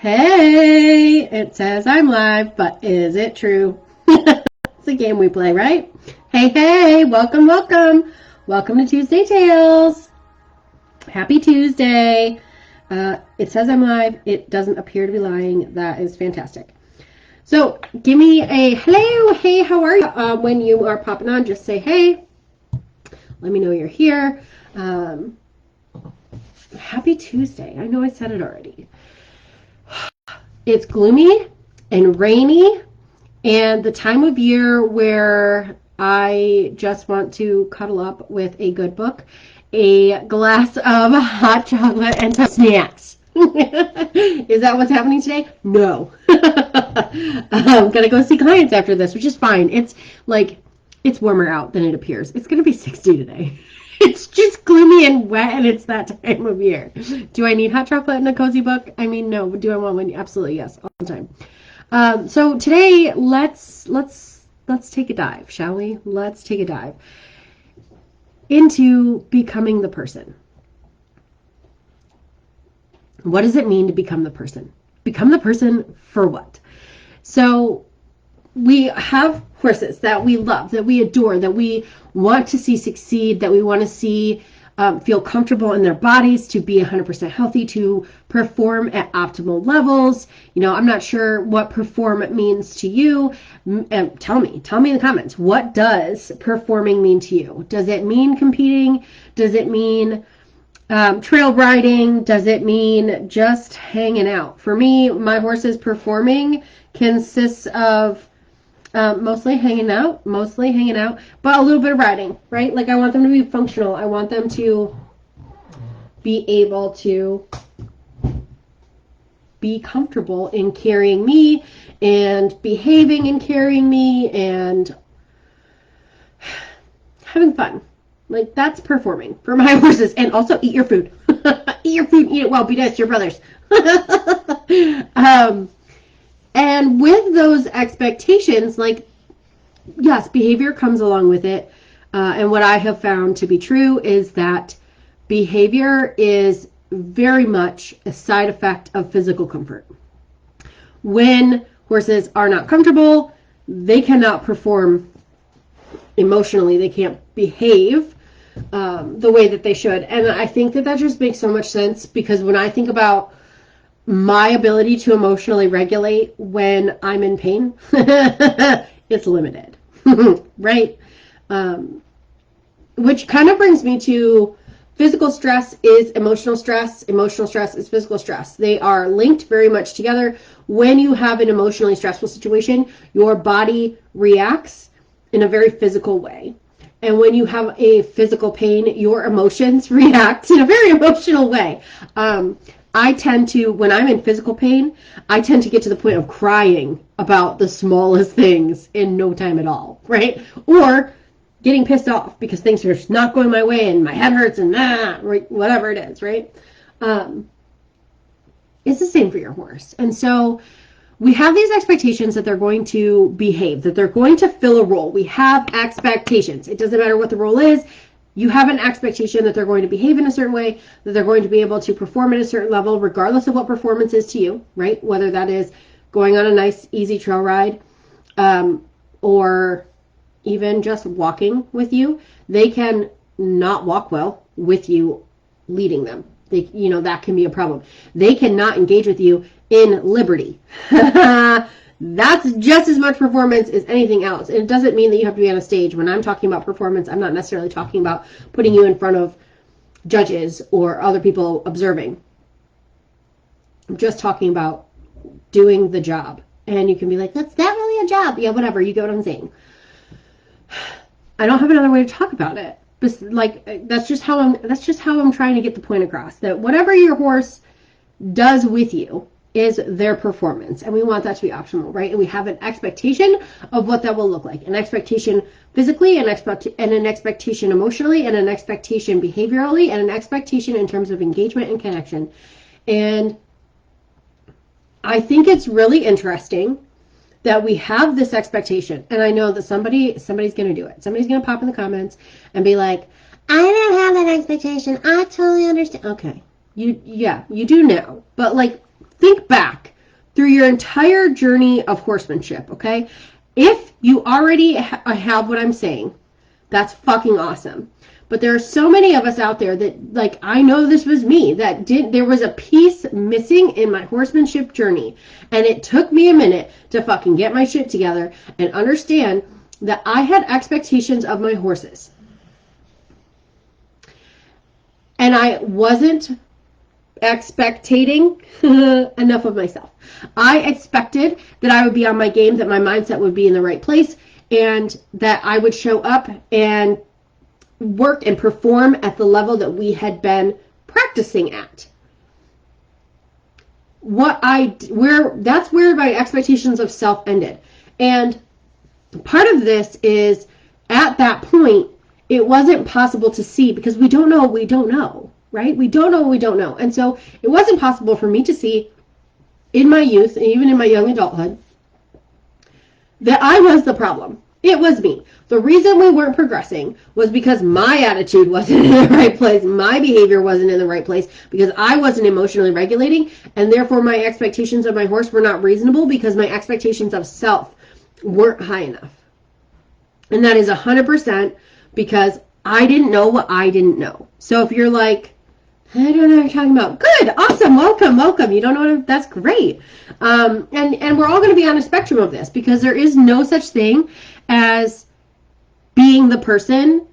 Hey, it says I'm live, but is it true? It's a game we play, right? Hey, welcome. Welcome to Tuesday Tales. Happy Tuesday. It says I'm live. It doesn't appear to be lying. That is fantastic. So give me a hello. Hey, how are you? When you are popping on, just say hey. Let me know you're here. Happy Tuesday. I know I said it already. It's gloomy and rainy and the time of year where I just want to cuddle up with a good book, a glass of hot chocolate, and some snacks. Is that what's happening today? No. I'm going to go see clients after this, which is fine. It's warmer out than it appears. It's going to be 60 today. It's just gloomy and wet, and it's that time of year. Do I need hot chocolate and a cozy book? I mean, no. Do I want one? Absolutely, yes, all the time. So today, let's take a dive, shall we? Let's take a dive into becoming the person. What does it mean to become the person? Become the person for what? So we have horses that we love, that we adore, that we want to see succeed, that we want to see feel comfortable in their bodies, to be 100% healthy, to perform at optimal levels. You know, I'm not sure what perform means to you. Tell me in the comments. What does performing mean to you? Does it mean competing? Does it mean trail riding? Does it mean just hanging out? For me, my horses performing consists of mostly hanging out, but a little bit of riding, right? Like I want them to be functional. I want them to be able to be comfortable in carrying me and behaving in carrying me and having fun. Like that's performing for my horses. And also eat your food. Eat your food, eat it well, be nice to your brothers. And with those expectations, like, yes, behavior comes along with it. And what I have found to be true is that behavior is very much a side effect of physical comfort. When horses are not comfortable, they cannot perform emotionally. They can't behave the way that they should. And I think that just makes so much sense, because when I think about my ability to emotionally regulate when I'm in pain, it's limited, right? Which kind of brings me to physical stress is emotional stress. Emotional stress is physical stress. They are linked very much together. When you have an emotionally stressful situation, your body reacts in a very physical way. And when you have a physical pain, your emotions react in a very emotional way. I tend to, when I'm in physical pain, I tend to get to the point of crying about the smallest things in no time at all, right? Or getting pissed off because things are just not going my way and my head hurts and right, whatever it is, right? It's the same for your horse. And so we have these expectations that they're going to behave, that they're going to fill a role. We have expectations. It doesn't matter what the role is. You have an expectation that they're going to behave in a certain way, that they're going to be able to perform at a certain level, regardless of what performance is to you, right? Whether that is going on a nice, easy trail ride, or even just walking with you. They can not walk well with you leading them. That can be a problem. They cannot engage with you in liberty. That's just as much performance as anything else. And it doesn't mean that you have to be on a stage. When I'm talking about performance, I'm not necessarily talking about putting you in front of judges or other people observing. I'm just talking about doing the job. And you can be like, that's not really a job. Yeah, whatever. You get what I'm saying. I don't have another way to talk about it. But that's just how I'm trying to get the point across. That whatever your horse does with you is their performance, and we want that to be optimal, right? And we have an expectation of what that will look like, an expectation physically, and an expectation emotionally, and an expectation behaviorally, and an expectation in terms of engagement and connection. And I think it's really interesting that we have this expectation, and I know that somebody's going to do it. Somebody's going to pop in the comments and be like, I don't have that expectation. I totally understand. Okay, you do now, but think back through your entire journey of horsemanship, okay? If you already have what I'm saying, that's fucking awesome. But there are so many of us out there that, like, I know this was me, that there was a piece missing in my horsemanship journey. And it took me a minute to fucking get my shit together and understand that I had expectations of my horses. And I wasn't expectating enough of myself. I expected that I would be on my game, that my mindset would be in the right place, and that I would show up and work and perform at the level that we had been practicing at. That's where my expectations of self ended. And part of this is, at that point, it wasn't possible to see, because we don't know what we don't know, right? We don't know what we don't know. And so it wasn't possible for me to see in my youth, and even in my young adulthood, that I was the problem. It was me. The reason we weren't progressing was because my attitude wasn't in the right place. My behavior wasn't in the right place, because I wasn't emotionally regulating, and therefore my expectations of my horse were not reasonable, because my expectations of self weren't high enough. And that is 100% because I didn't know what I didn't know. So if you're like, I don't know what you're talking about. Good, awesome, welcome. You don't know what that's great. And we're all going to be on a spectrum of this, because there is no such thing as being the person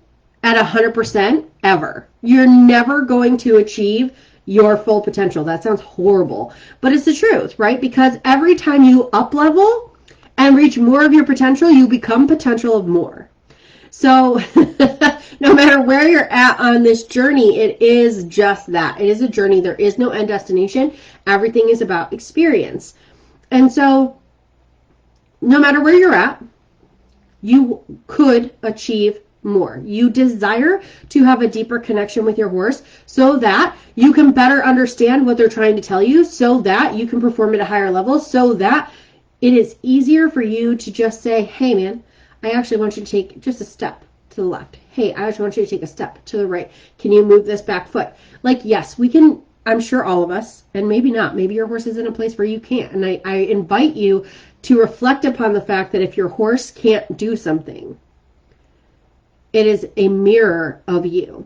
at 100% ever. You're never going to achieve your full potential. That sounds horrible, but it's the truth, right? Because every time you up level and reach more of your potential, you become potential of more. So no matter where you're at on this journey, it is just that. It is a journey. There is no end destination. Everything is about experience. And so no matter where you're at, you could achieve more. You desire to have a deeper connection with your horse so that you can better understand what they're trying to tell you, so that you can perform at a higher level, so that it is easier for you to just say, hey man, I actually want you to take just a step to the left. Hey, I actually want you to take a step to the right. Can you move this back foot? Like, yes, we can. I'm sure all of us, and maybe not. Maybe your horse is in a place where you can't. And I invite you to reflect upon the fact that if your horse can't do something, it is a mirror of you.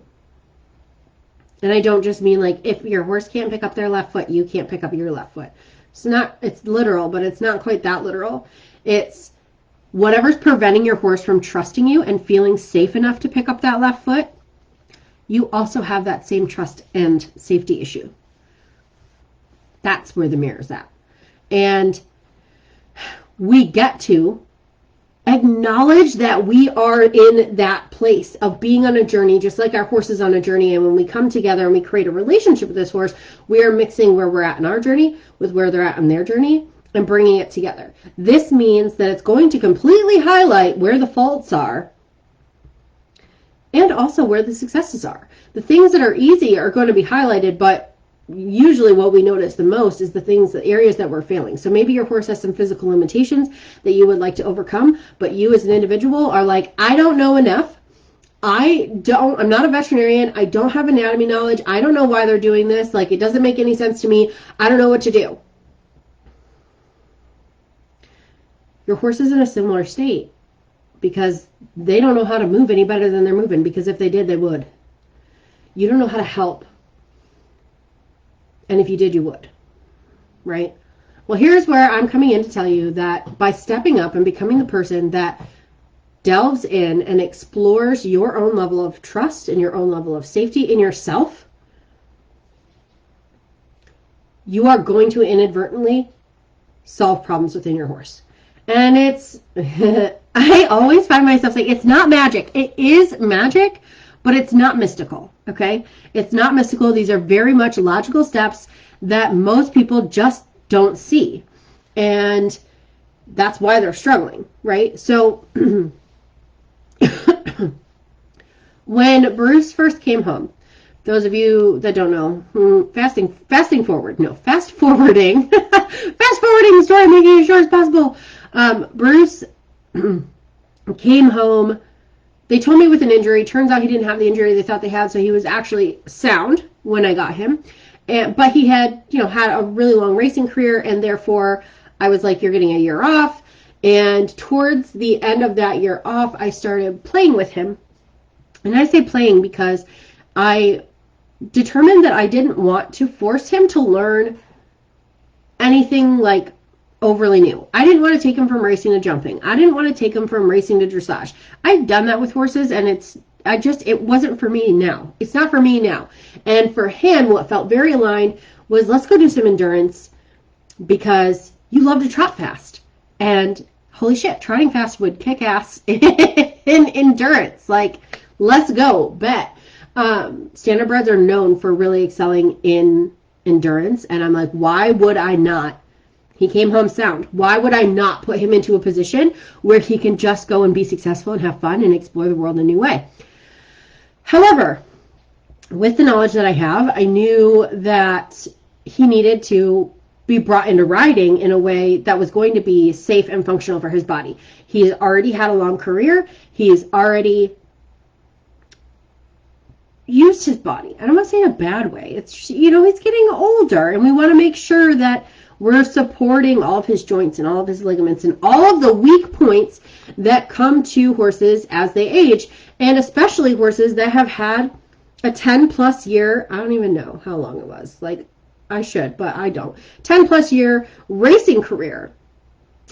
And I don't just mean like, if your horse can't pick up their left foot, you can't pick up your left foot. It's literal, but it's not quite that literal. It's whatever's preventing your horse from trusting you and feeling safe enough to pick up that left foot, you also have that same trust and safety issue. That's where the mirror's at. And we get to acknowledge that we are in that place of being on a journey, just like our horse is on a journey. And when we come together and we create a relationship with this horse, we are mixing where we're at in our journey with where they're at in their journey and bringing it together. This means that it's going to completely highlight where the faults are and also where the successes are. The things that are easy are going to be highlighted, but usually what we notice the most is the areas that we're failing. So maybe your horse has some physical limitations that you would like to overcome, but you as an individual are like, I don't know enough. I'm not a veterinarian. I don't have anatomy knowledge. I don't know why they're doing this. Like, it doesn't make any sense to me. I don't know what to do. Your horse is in a similar state because they don't know how to move any better than they're moving, because if they did, they would. You don't know how to help. And if you did, you would. Right? Well, here's where I'm coming in to tell you that by stepping up and becoming the person that delves in and explores your own level of trust and your own level of safety in yourself, you are going to inadvertently solve problems within your horse. And it's, I always find myself saying, it's not magic. It is magic, but it's not mystical, okay? It's not mystical. These are very much logical steps that most people just don't see. And that's why they're struggling, right? So when Bruce first came home, those of you that don't know, fast forwarding the story, making it as short as possible. Bruce came home. They told me with an injury. Turns out he didn't have the injury they thought they had, so he was actually sound when I got him. But he had, had a really long racing career, and therefore I was like, you're getting a year off. And towards the end of that year off, I started playing with him. And I say playing because I determined that I didn't want to force him to learn anything like overly new. I didn't want to take him from racing to jumping. I didn't want to take him from racing to dressage. I've done that with horses, and it wasn't for me now. It's not for me now. And for him, what felt very aligned was, let's go do some endurance, because you love to trot fast. And holy shit, trotting fast would kick ass in endurance. Like, let's go, bet. Standardbreds are known for really excelling in endurance, and I'm like, why would I not? He came home sound. Why would I not put him into a position where he can just go and be successful and have fun and explore the world in a new way? However, with the knowledge that I have, I knew that he needed to be brought into riding in a way that was going to be safe and functional for his body. He's already had a long career. He's already used his body. I don't want to say in a bad way. It's, he's getting older, and we want to make sure that we're supporting all of his joints and all of his ligaments and all of the weak points that come to horses as they age, and especially horses that have had a 10 plus year, I don't even know how long it was. Like, I should, but I don't. 10 plus year racing career.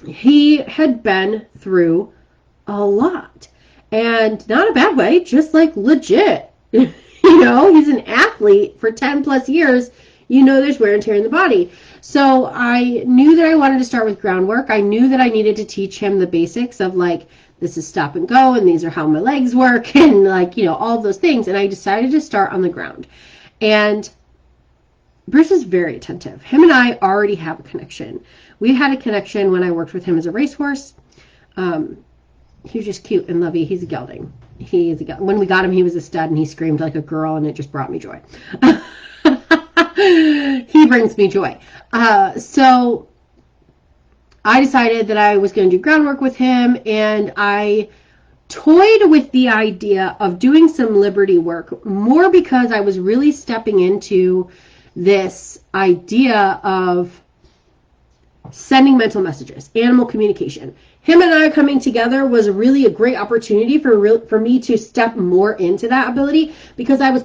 He had been through a lot, and not a bad way, just like legit. He's an athlete for 10 plus years. There's wear and tear in the body. So I knew that I wanted to start with groundwork. I knew that I needed to teach him the basics of, like, this is stop and go, and these are how my legs work, and, like, all of those things. And I decided to start on the ground. And Bruce is very attentive. Him and I already have a connection. We had a connection when I worked with him as a racehorse. He was just cute and lovey. He's a gelding. When we got him, he was a stud, and he screamed like a girl, and it just brought me joy. He brings me joy. So I decided that I was going to do groundwork with him, and I toyed with the idea of doing some liberty work, more because I was really stepping into this idea of sending mental messages, animal communication. Him and I coming together was really a great opportunity for me to step more into that ability, because I was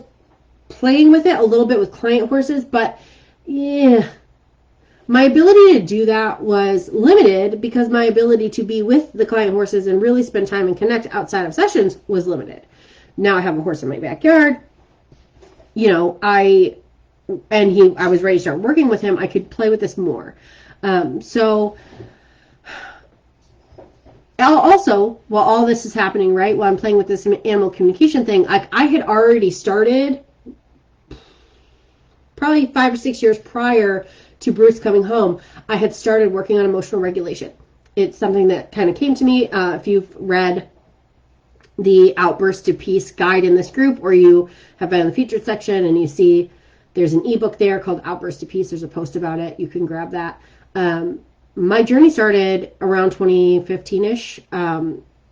playing with it a little bit with client horses, but yeah, my ability to do that was limited because my ability to be with the client horses and really spend time and connect outside of sessions was limited. Now I have a horse in my backyard. I was ready to start working with him. I could play with this more. So also, while all this is happening, right, while I'm playing with this animal communication thing, I had already started probably 5 or 6 years prior to Bruce coming home. I had started working on emotional regulation. It's something that kind of came to me. If you've read the Outburst to Peace guide in this group, or you have been in the featured section and you see there's an ebook there called Outburst to Peace. There's a post about it. You can grab that. My journey started around 2015-ish,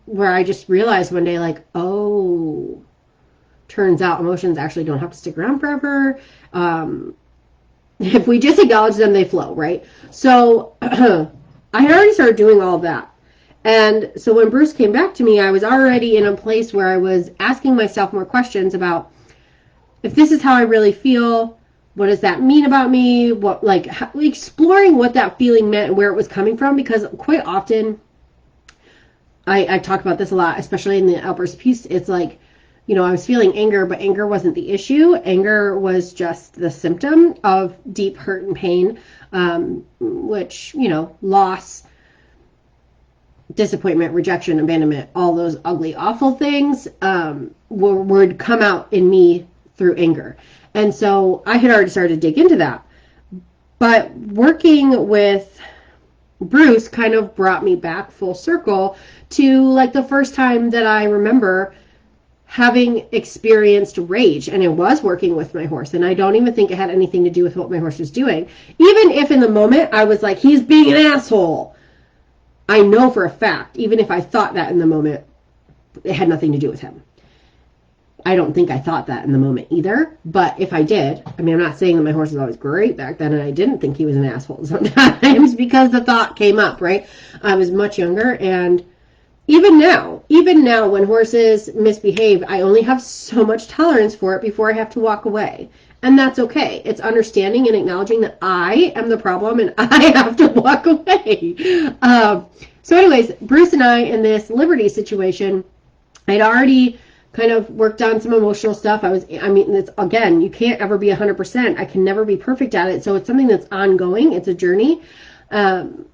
where I just realized one day, like, oh, turns out emotions actually don't have to stick around forever. If we just acknowledge them, they flow, right? So I had already started doing all of that. And so when Bruce came back to me, I was already in a place where I was asking myself more questions about, if this is how I really feel, what does that mean about me? Exploring what that feeling meant and where it was coming from, because quite often, I talk about this a lot, especially in the Outburst of Peace. It's like, I was feeling anger, but anger wasn't the issue. Anger was just the symptom of deep hurt and pain, which, loss, disappointment, rejection, abandonment, all those ugly, awful things would come out in me through anger. And so I had already started to dig into that. But working with Bruce kind of brought me back full circle to, like, the first time that I remember having experienced rage, and it was working with my horse, and I don't even think it had anything to do with what my horse was doing. Even if in the moment I was like, he's being an asshole, I know for a fact, even if I thought that in the moment, it had nothing to do with him. I don't think I thought that in the moment either. But if I did, I mean, I'm not saying that my horse was always great back then and I didn't think he was an asshole sometimes because the thought came up, right? I was much younger, and even now when horses misbehave, I only have so much tolerance for it before I have to walk away. And that's okay. It's understanding and acknowledging that I am the problem and I have to walk away. So anyways, Bruce and I, in this Liberty situation, I'd already kind of worked on some emotional stuff. It's, again, you can't ever be 100%. I can never be perfect at it. So it's something that's ongoing. It's a journey. And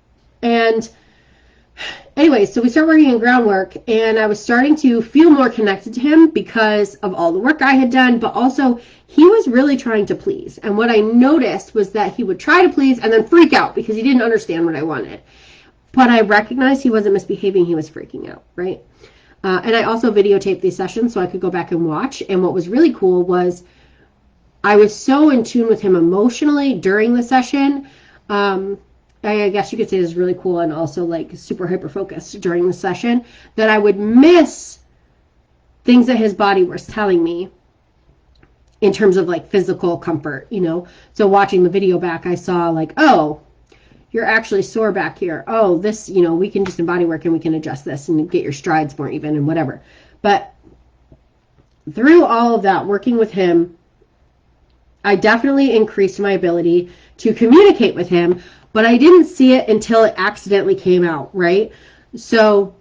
anyway, so we start working in groundwork, and I was starting to feel more connected to him because of all the work I had done, but also he was really trying to please. And what I noticed was that he would try to please and then freak out because he didn't understand what I wanted. But I recognized he wasn't misbehaving, he was freaking out, right? And I also videotaped these sessions so I could go back and watch. And what was really cool was I was so in tune with him emotionally during the session. I guess you could say this is really cool and also like super hyper focused during the session that I would miss things that his body was telling me in terms of like physical comfort, you know. So watching the video back, I saw like, oh, you're actually sore back here. Oh, this, you know, we can just in bodywork and we can adjust this and get your strides more even and whatever. But through all of that, working with him, I definitely increased my ability to communicate with him, but I didn't see it until it accidentally came out, right? So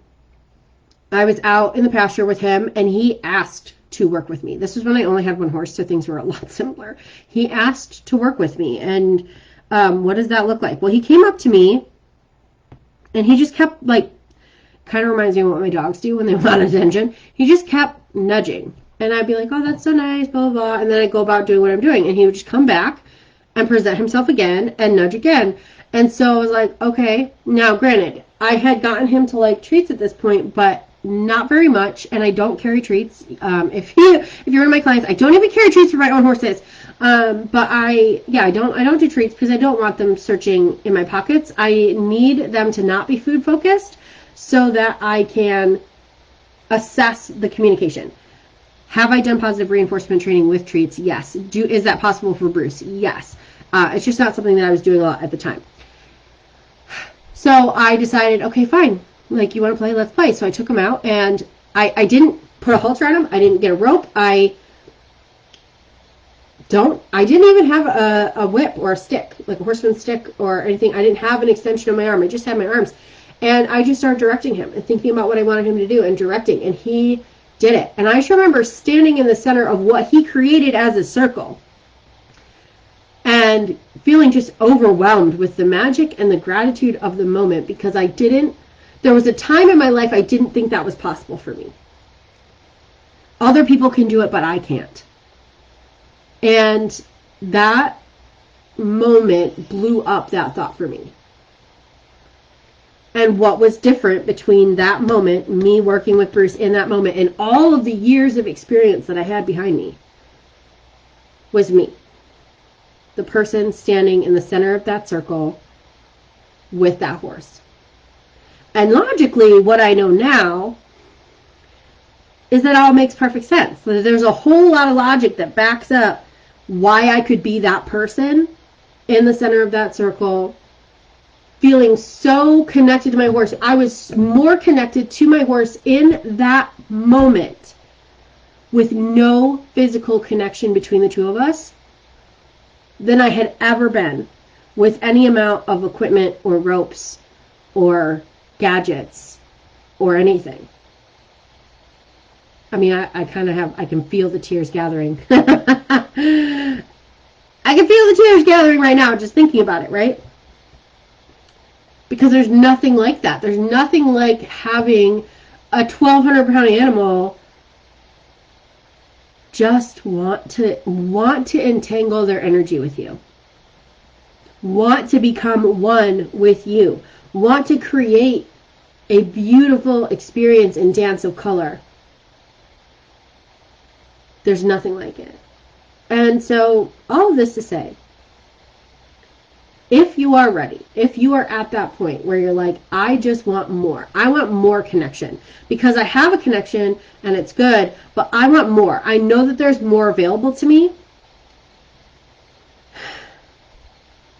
I was out in the pasture with him and he asked to work with me. This was when I only had one horse, so things were a lot simpler. He asked to work with me, and what does that look like? Well, he came up to me and he just kept like, kind of reminds me of what my dogs do when they want attention. He just kept nudging. And I'd be like, oh, that's so nice, blah, blah, blah. And then I'd go about doing what I'm doing. And he would just come back and present himself again and nudge again. And so I was like, okay. Now, granted, I had gotten him to like treats at this point, but not very much. And I don't carry treats. If you're one of my clients, I don't even carry treats for my own horses. But I don't do treats because I don't want them searching in my pockets. I need them to not be food focused so that I can assess the communication. Have I done positive reinforcement training with treats? Yes. Is that possible for Bruce? Yes. It's just not something that I was doing a lot at the time. So I decided, okay, fine. Like, you want to play? Let's play. So I took him out, and I didn't put a halter on him. I didn't get a rope. I didn't even have a whip or a stick, like a horseman's stick or anything. I didn't have an extension of my arm. I just had my arms. And I just started directing him and thinking about what I wanted him to do and directing. And he did it. And I just remember standing in the center of what he created as a circle and feeling just overwhelmed with the magic and the gratitude of the moment, because there was a time in my life I didn't think that was possible for me. Other people can do it, but I can't. And that moment blew up that thought for me. And what was different between that moment, me working with Bruce in that moment, and all of the years of experience that I had behind me, was me. The person standing in the center of that circle with that horse. And logically, what I know now is that all makes perfect sense. There's a whole lot of logic that backs up why I could be that person in the center of that circle, feeling so connected to my horse. I was more connected to my horse in that moment with no physical connection between the two of us than I had ever been with any amount of equipment or ropes or gadgets or anything. I mean, I can feel the tears gathering. I can feel the tears gathering right now just thinking about it, right? Because there's nothing like that. There's nothing like having a 1,200-pound animal just want to entangle their energy with you. Want to become one with you. Want to create a beautiful experience and dance of color. There's nothing like it. And so, all of this to say, If you are ready, if you are at that point where you're like, I just want more. I want more connection because I have a connection and it's good, but I want more. I know that there's more available to me.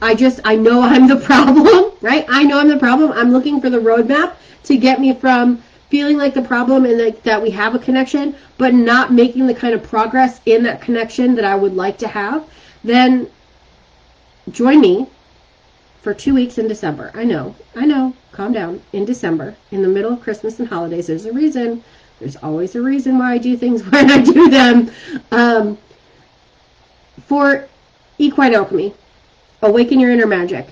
I know I'm the problem, right? I know I'm the problem. I'm looking for the roadmap to get me from feeling like the problem and that we have a connection, but not making the kind of progress in that connection that I would like to have. Then join me for 2 weeks in December. I know, calm down. In December, in the middle of Christmas and holidays, there's a reason. There's always a reason why I do things when I do them. For Equine Alchemy, Awaken Your Inner Magic.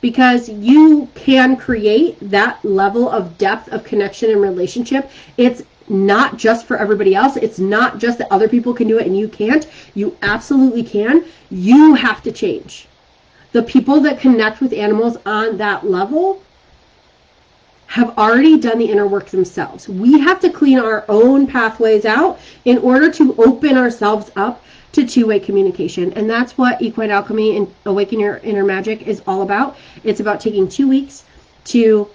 Because you can create that level of depth of connection and relationship. It's not just for everybody else. It's not just that other people can do it and you can't. You absolutely can. You have to change. The people that connect with animals on that level have already done the inner work themselves. We have to clean our own pathways out in order to open ourselves up to two-way communication. And that's what Equine Alchemy and Awaken Your Inner Magic is all about. It's about taking 2 weeks to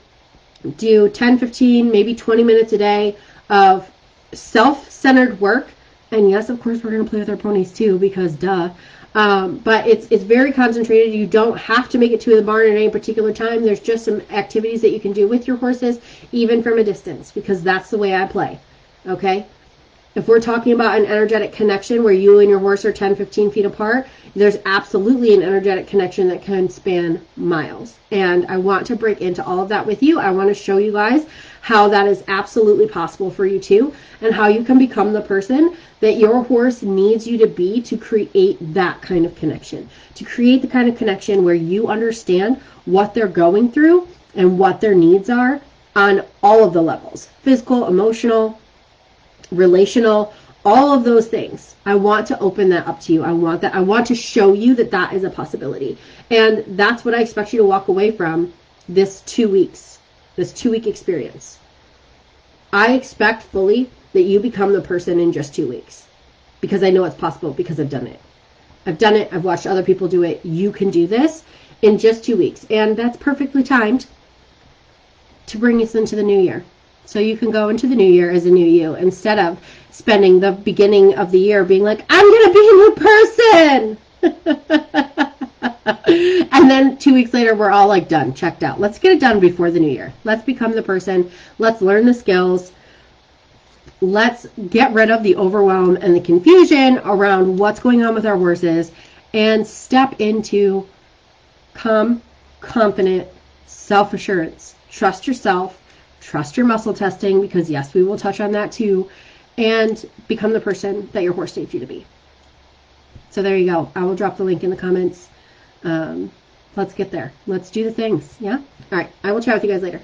do 10, 15, maybe 20 minutes a day of self-centered work. And yes, of course, we're going to play with our ponies too, because duh. But it's very concentrated. You don't have to make it to the barn at any particular time. There's just some activities that you can do with your horses, even from a distance, because that's the way I play. Okay? If we're talking about an energetic connection where you and your horse are 10, 15 feet apart, there's absolutely an energetic connection that can span miles. And I want to break into all of that with you. I want to show you guys how that is absolutely possible for you too, and how you can become the person that your horse needs you to be to create that kind of connection. To create the kind of connection where you understand what they're going through and what their needs are on all of the levels. Physical, emotional, relational, all of those things. I want to open that up to you. I want to show you that that is a possibility. And that's what I expect you to walk away from this 2 weeks, this 2-week experience. I expect fully that you become the person in just 2 weeks, because I know it's possible, because I've done it. I've watched other people do it. You can do this in just 2 weeks. And that's perfectly timed to bring us into the new year. So you can go into the new year as a new you, instead of spending the beginning of the year being like, I'm going to be a new person. And then 2 weeks later, we're all like done, checked out. Let's get it done before the new year. Let's become the person. Let's learn the skills. Let's get rid of the overwhelm and the confusion around what's going on with our horses and step into calm, confident self-assurance. Trust yourself. Trust your muscle testing, because yes, we will touch on that too, and become the person that your horse needs you to be. So there you go. I will drop the link in the comments. Let's get there. Let's do the things. Yeah? All right. I will chat with you guys later.